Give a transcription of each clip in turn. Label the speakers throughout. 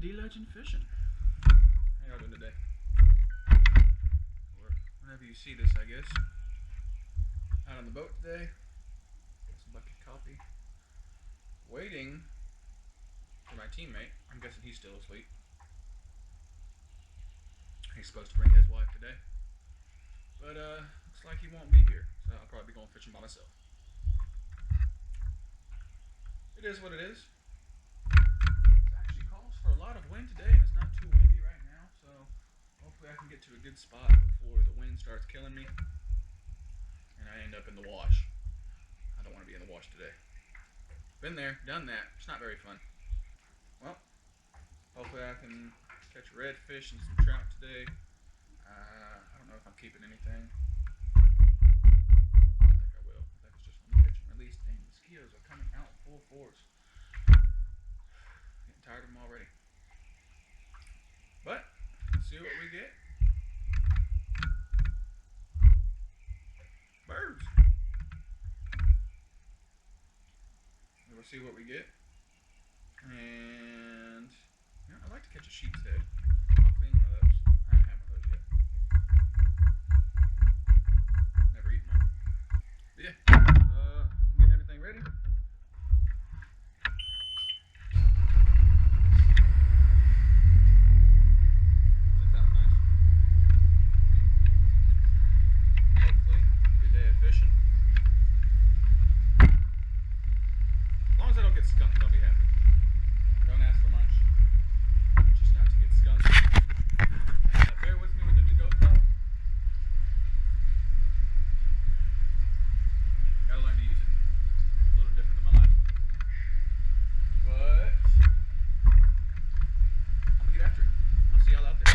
Speaker 1: D-Legend Fishing. How y'all doing today? Or whenever you see this, I guess. Out on the boat today. Got some bucket coffee. Waiting for my teammate. I'm guessing he's still asleep. He's supposed to bring his wife today. But looks like he won't be here. So I'll probably be going fishing by myself. It is what it is. It actually calls for a lot of wind today, and it's not too windy right now, so hopefully I can get to a good spot before the wind starts killing me and I end up in the wash. I don't want to be in the wash today. Been there, done that. It's not very fun. Well, hopefully I can catch a redfish and some trout today. I don't know if I'm keeping anything. I don't think I will. I think it's just one catch and release. Dang, mosquitoes are coming out full force. Getting tired of them already. But, let's see what we get. Birds. We'll see what we get. And, you know, I'd like to catch a sheep's head. I'll clean one of those. I haven't had one of those yet. Never eaten one. But yeah, getting everything ready. That sounds nice. Hopefully, good day of fishing. As long as I don't get skunked, I'll be happy. Don't ask for much. Just not to get skunked. Bear with me with the new GoPro. Gotta learn to use it. It's a little different than my last one. But I'm gonna get after it. I'll see y'all out there.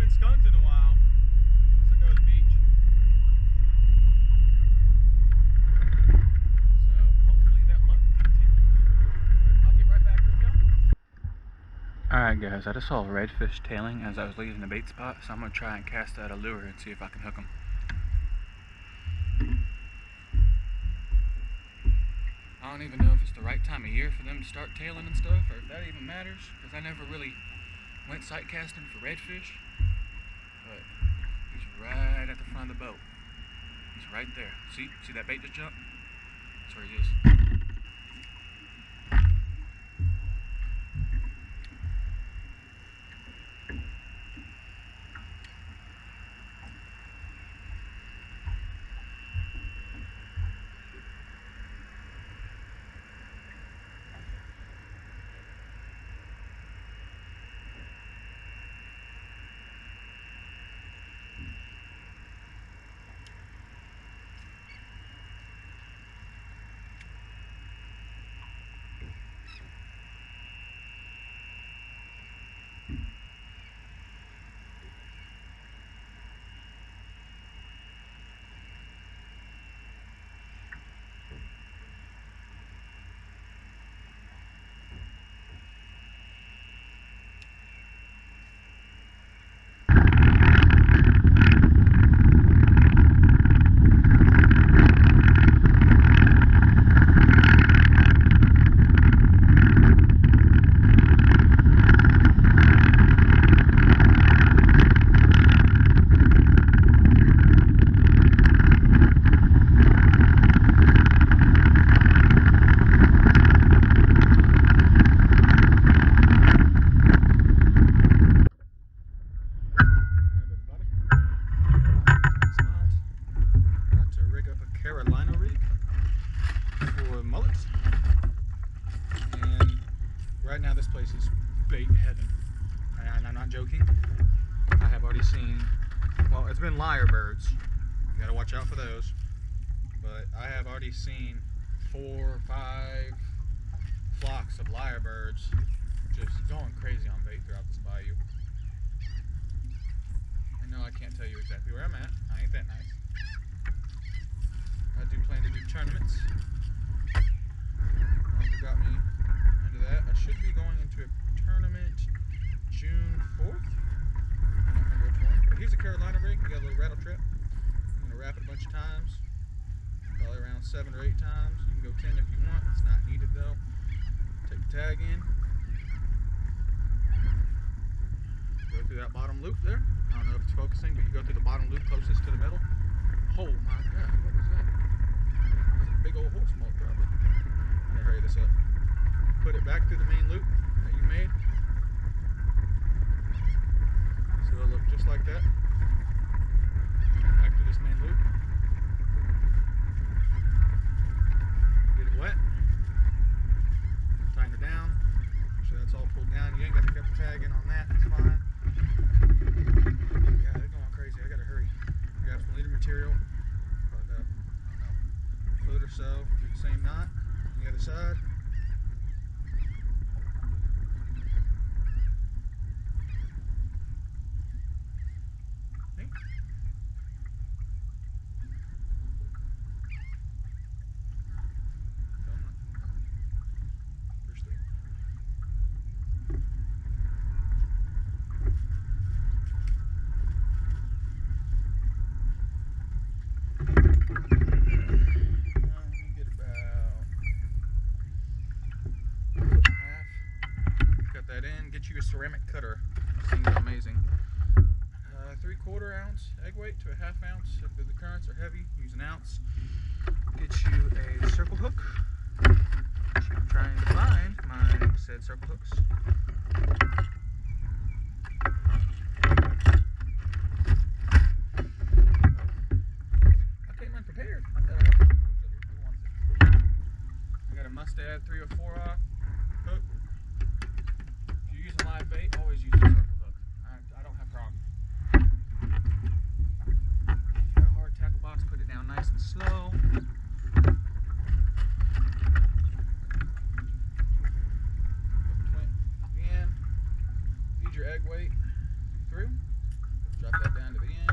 Speaker 1: Skunked in a while, so I go to the beach. So hopefully that luck continues. But I'll get right back with y'all. Alright guys, I just saw a redfish tailing as I was leaving the bait spot, so I'm going to try and cast that a lure and see if I can hook him. I don't even know if it's the right time of year for them to start tailing and stuff, or if that even matters, because I never really went sight casting for redfish. But he's right at the front of the boat. He's right there. See that bait just jump? That's where he is. already seen, well, it's been lyrebirds. You gotta watch out for those. But I have already seen 4 or 5 flocks of lyrebirds just going crazy on bait throughout this bayou. And no, I can't tell you exactly where I'm at. I ain't that nice. I do plan to do tournaments. Got me into that. I should be going into a tournament June 4th. I don't remember which one. But here's a Carolina rig. You got a little rattle trap. I'm going to wrap it a bunch of times. Probably around 7 or 8 times. You can go 10 if you want. It's not needed though. Take the tag in. Go through that bottom loop there. I don't know if it's focusing, but you go through the bottom loop closest to the middle. Oh my god, what was that? That was a big old horse smoke probably. I'm gonna hurry this up. Put it back through the main loop that you made. So it'll look just like that. Back through this main loop. Get it wet. Tighten it down. Make sure that's all pulled down. You ain't got to cut the tag in on that. It's fine. Yeah, they're going crazy. I gotta hurry. Grab some leader material. About, I don't know, a foot or so. Do the same knot on the other side. That in, get you a ceramic cutter. This thing's amazing. 3/4 ounce egg weight to a 1/2 ounce. If the currents are heavy, use an ounce. Get you a circle hook. I'm trying to find my said circle hooks. I came unprepared. I got a Mustad 304 hook. Using live bait, always use a circle hook. I don't have problems. Got a hard tackle box, put it down nice and slow. At the end, feed your egg weight through. Drop that down to the end.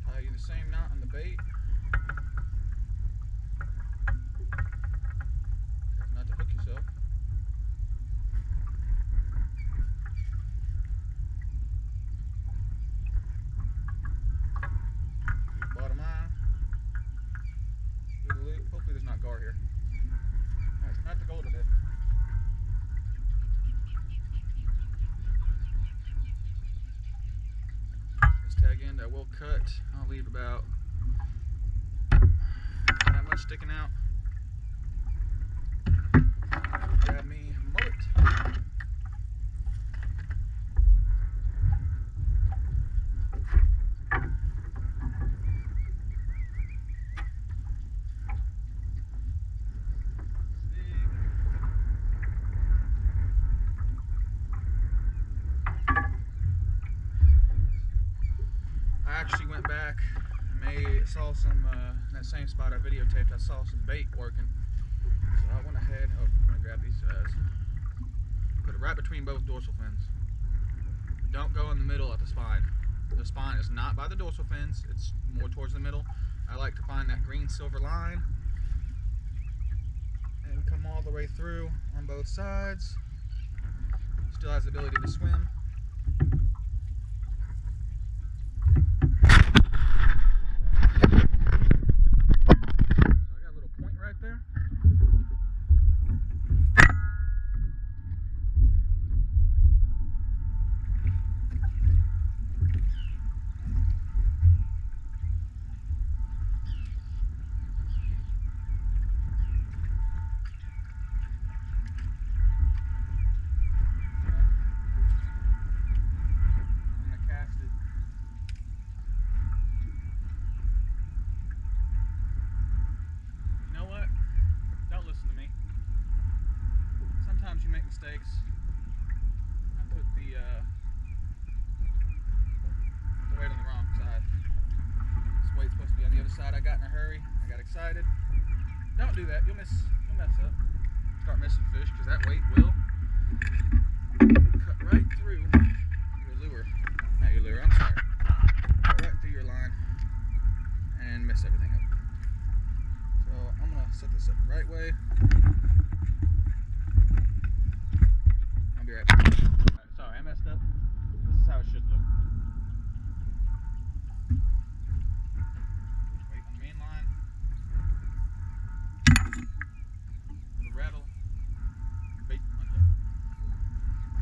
Speaker 1: Tie you the same knot on the bait. Not to hook yourself. Bottom eye. Do the loop. Hopefully there's not gar here. Alright, not the goal today. This tag end I will cut. I'll leave about that much sticking out. Grab me a mullet. I actually went back and saw some, in that same spot I videotaped, I saw some bait working. So I went ahead, I'm going to grab these guys, put it right between both dorsal fins. Don't go in the middle at the spine. The spine is not by the dorsal fins, it's more towards the middle. I like to find that green silver line and come all the way through on both sides. Still has the ability to swim. got in a hurry. I got excited. Don't do that. You'll mess up. Start missing fish because that weight will cut right through your lure. Not your lure, I'm sorry. Cut right through your line and mess everything up. So I'm going to set this up the right way. I'll be right back. Right, sorry, I messed up. This is how it should look. Weight on the main line. Little rattle. Bait unhook.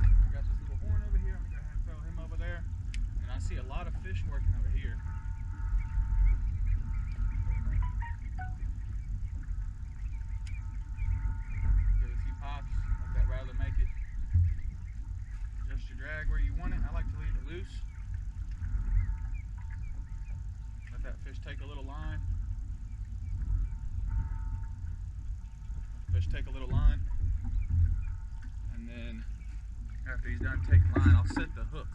Speaker 1: I got this little horn over here. I'm going to go ahead and throw him over there. And I see a lot of fish working over here. Give it a few pops. Let that rattler make it. Adjust your drag where you want it. I like to leave it loose. Let that fish take a little line. Let the fish take a little line. And then after he's done taking line, I'll set the hook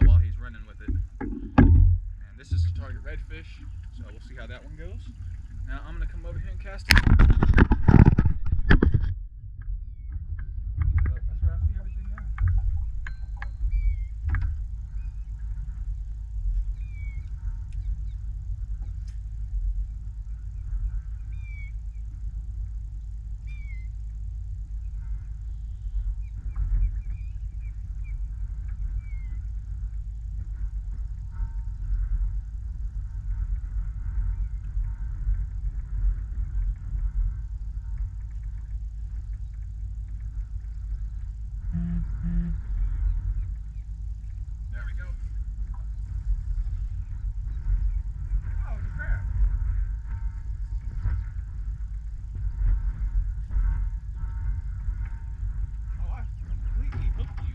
Speaker 1: while he's running with it. And this is to target redfish, so we'll see how that one goes. Now I'm going to come over here and cast it. But that's where I see everything going. There we go. Oh, it's a crab. Oh, I completely hooked you.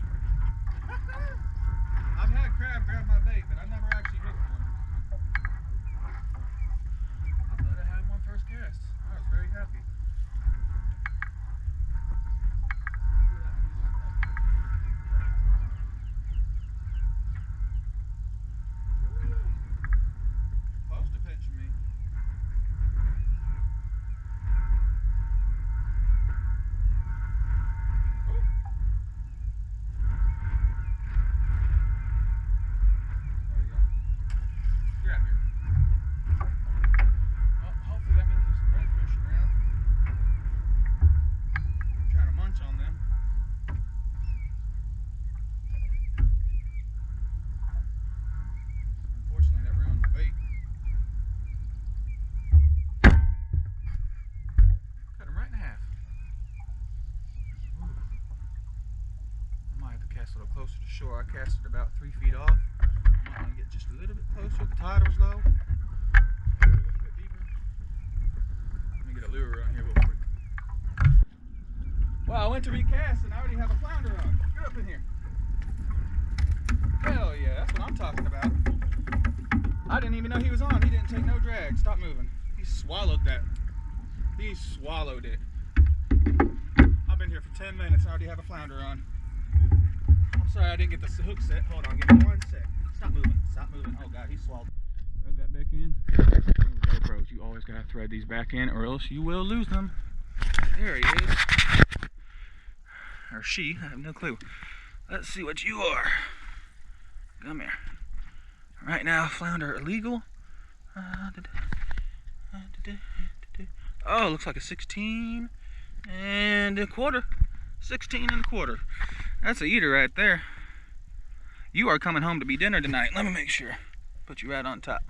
Speaker 1: I've had crab grab my bait, but I never actually hooked one. I thought I had one first cast. I was very happy. Close to pinching me. Ooh. There we go. Grab here. Well, hopefully that means there's some redfish around. I'm trying to munch on them. Unfortunately, that ruined my bait. Cut him right in half. Ooh. I might have to cast a little closer to shore. I casted about 3 feet off. I might want to get just a little bit closer. The tide was low. A little bit deeper. Let me get a lure around here real quick. Well, I went to recast and I already have a flounder on. Get up in here. Hell yeah, that's what I'm talking about. I didn't even know he was on. He didn't take no drag. Stop moving. He swallowed that. He swallowed it. I've been here for 10 minutes and I already have a flounder on. I'm sorry I didn't get the hook set. Hold on, give me 1 sec. Stop moving. Stop moving. Oh God, he swallowed. Thread that back in. GoPros, you always gotta thread these back in or else you will lose them. There he is. Or she, I have no clue. Let's see what you are. Come here. Right now, flounder illegal. Oh, looks like a 16 and a quarter. 16 and a quarter. That's a eater right there. You are coming home to be dinner tonight. Let me make sure. Put you right on top.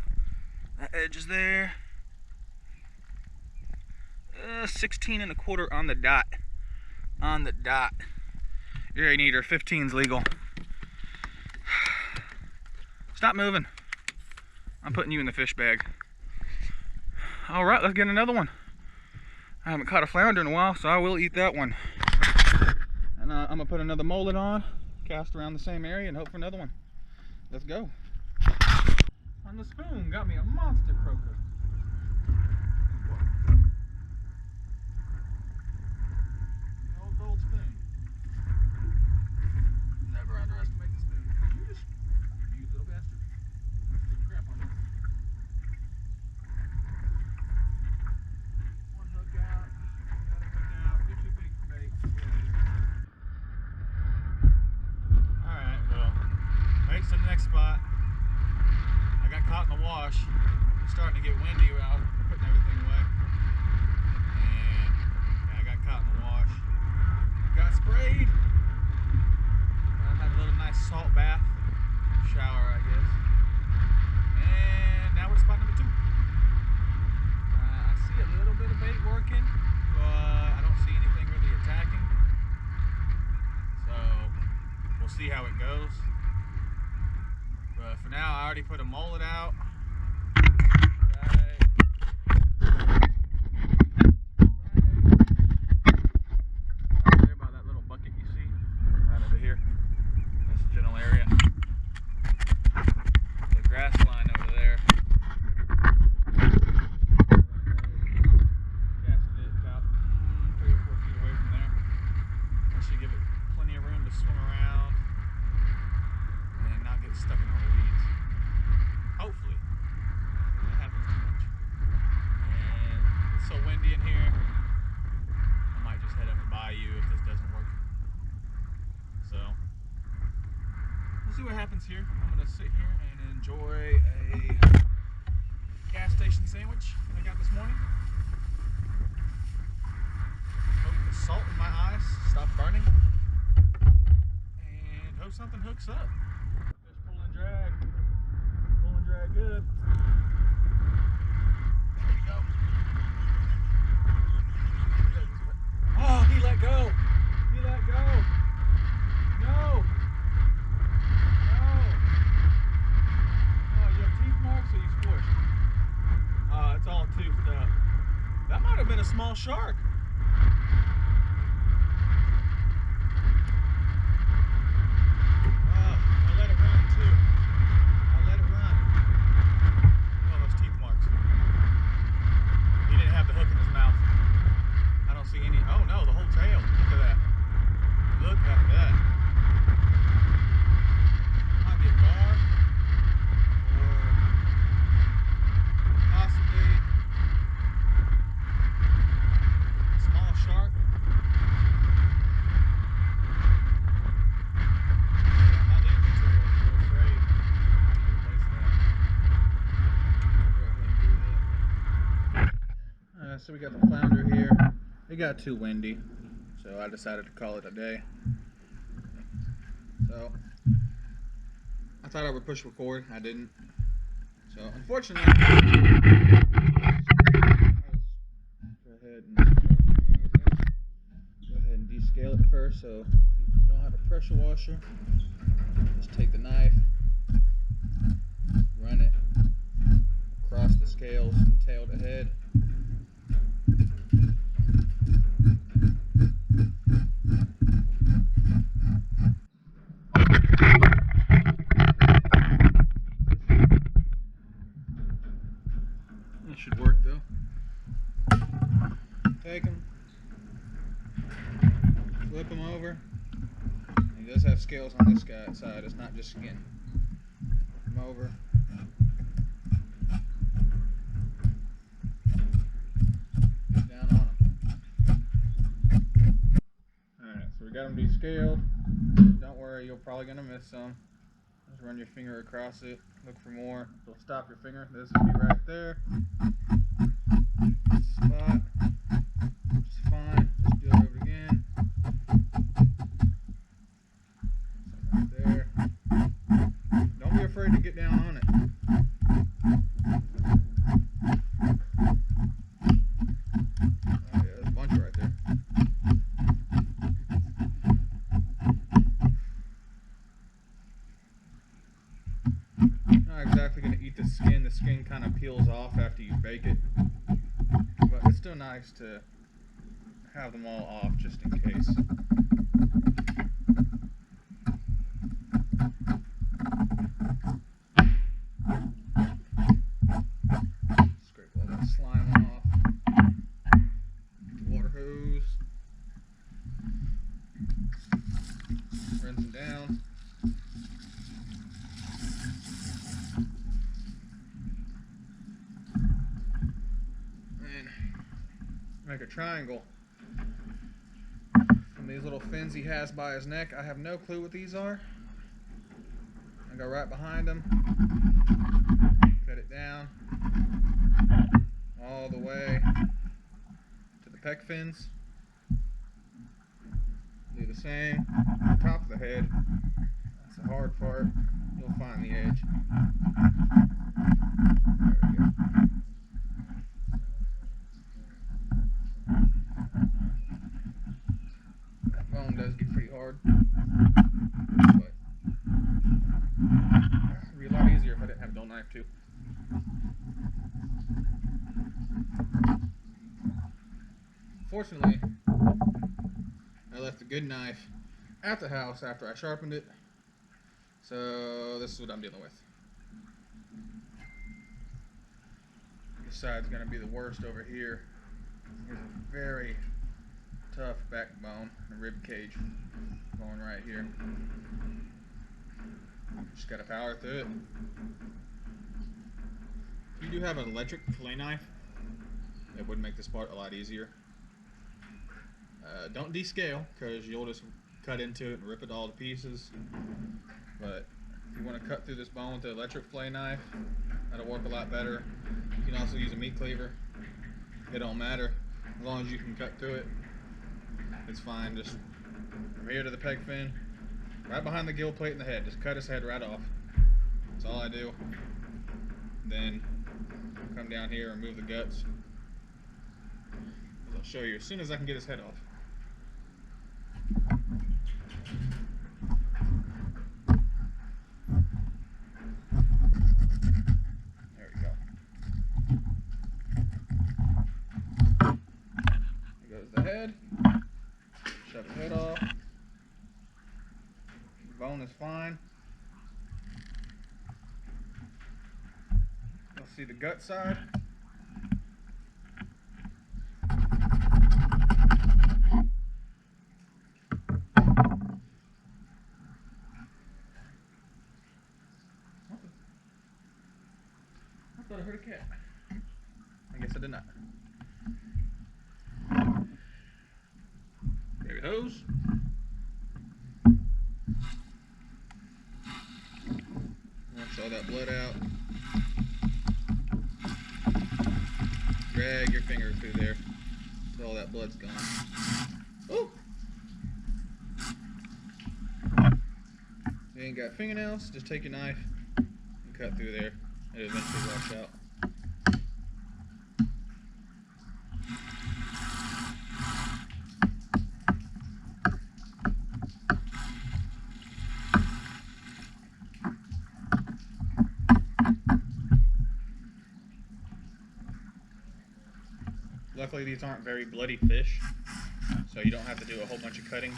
Speaker 1: That edge is there. 16 and a quarter on the dot. On the dot. You're an eater. 15's legal. Stop moving. I'm putting you in the fish bag. Alright, let's get another one. I haven't caught a flounder in a while, so I will eat that one. And I'm going to put another mullet on, cast around the same area, and hope for another one. Let's go. On the spoon, got me a monster croaker. The old gold spoon. Never underestimate the spoon. You little bastard. Crap on you. Alright, so the next spot, I got caught in the wash. It's starting to get windy without putting everything away. And yeah, I got caught in the wash. Got sprayed. I had a little nice salt bath. Shower, I guess. And now we're spot number 2. I see a little bit of bait working, but I don't see anything really attacking. So we'll see how it goes. But for now, I already put a mullet out. Right there by that little bucket you see, right over here. This general area. The grass line over there. Cast it about 3 or 4 feet away from there. That should give it plenty of room to swim around and not get stuck in all the weeds. Hopefully. That happens too much. And it's so windy in here, I might just head up the bayou if this doesn't work. So, we'll see what happens here. I'm going to sit here and enjoy a gas station sandwich that I got this morning. Hope the salt in my eyes stop burning. And hope something hooks up. Fish pull and drag. Pull and drag good. There we go. Oh, he let go. He let go. No. No. Oh, you have teeth marks or you squished? It's all toothed up. That might have been a small shark. I let it run too. I let it run. Oh, those teeth marks. He didn't have the hook in his mouth. I don't see any. Oh no, the whole tail. Look at that. Look at that. Might be a gar. Or possibly a small shark. Yeah, my lead material is a little frayed. I have to replace that. Go ahead and do that. So we got the flounder here. It got too windy, so I decided to call it a day. So I thought I would push record. I didn't. So unfortunately, go ahead and descale it first. So if you don't have a pressure washer, just take the knife, run it across the scales from tail to head. It should work though. Take them, flip them over. He does have scales on this side, it's not just skin. Flip them over. Get down on them. Alright, so we got them descaled. Don't worry, you're probably going to miss some. Just run your finger across it, look for more. It'll stop your finger. This will be right there. Spot. It's fine. Just do it over again. Right there. Don't be afraid to get down on it. Oh yeah, there's a bunch right there. Not exactly going to eat the skin. The skin kind of peels off after you bake it. But it's still nice to have them all off just in case. Scrape all that slime off. Water hose. Rinse them down. And make a triangle from these little fins he has by his neck. I have no clue what these are. I go right behind them, cut it down all the way to the pec fins. Do the same on top of the head. That's the hard part. You'll find the edge. There we go. That bone does get pretty hard, but it'd be a lot easier if I didn't have a dull knife too. Fortunately, I left a good knife at the house after I sharpened it, so this is what I'm dealing with. This side's going to be the worst over here. Here's a very tough backbone, a rib cage going right here. Just got to power through it. If you do have an electric fillet knife, it would make this part a lot easier. Don't descale, because you'll just cut into it and rip it all to pieces. But if you want to cut through this bone with the electric fillet knife, that'll work a lot better. You can also use a meat cleaver. It don't matter. As long as you can cut through it, it's fine. Just from here to the peg fin, right behind the gill plate in the head. Just cut his head right off. That's all I do. Then come down here and remove the guts. I'll show you as soon as I can get his head off. There we go. There goes the head. Shove the head off. The bone is fine. You'll see the gut side. I thought I heard a cat. I guess I did not. Baby hose. Rinse all that blood out. Drag your finger through there until all that blood's gone. Oh! If you ain't got fingernails, just take your knife and cut through there. It eventually wash out. Luckily, these aren't very bloody fish, so you don't have to do a whole bunch of cutting.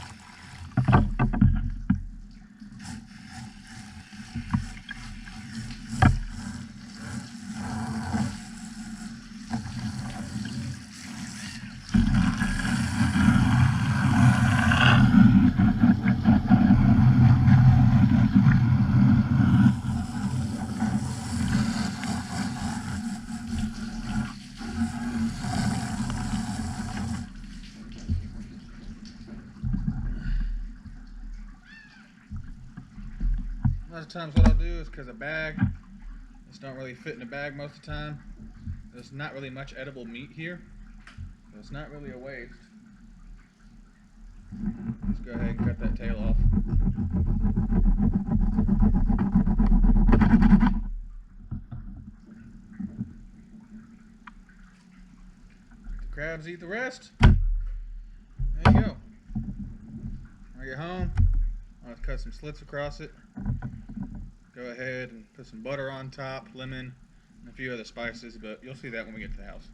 Speaker 1: A lot of times what I'll do is, because a bag, this don't really fit in a bag most of the time. There's not really much edible meat here, so it's not really a waste. Let's go ahead and cut that tail off. The crabs eat the rest. There you go. When I get home, I'm going to cut some slits across it. Go ahead and put some butter on top, lemon, and a few other spices, but you'll see that when we get to the house.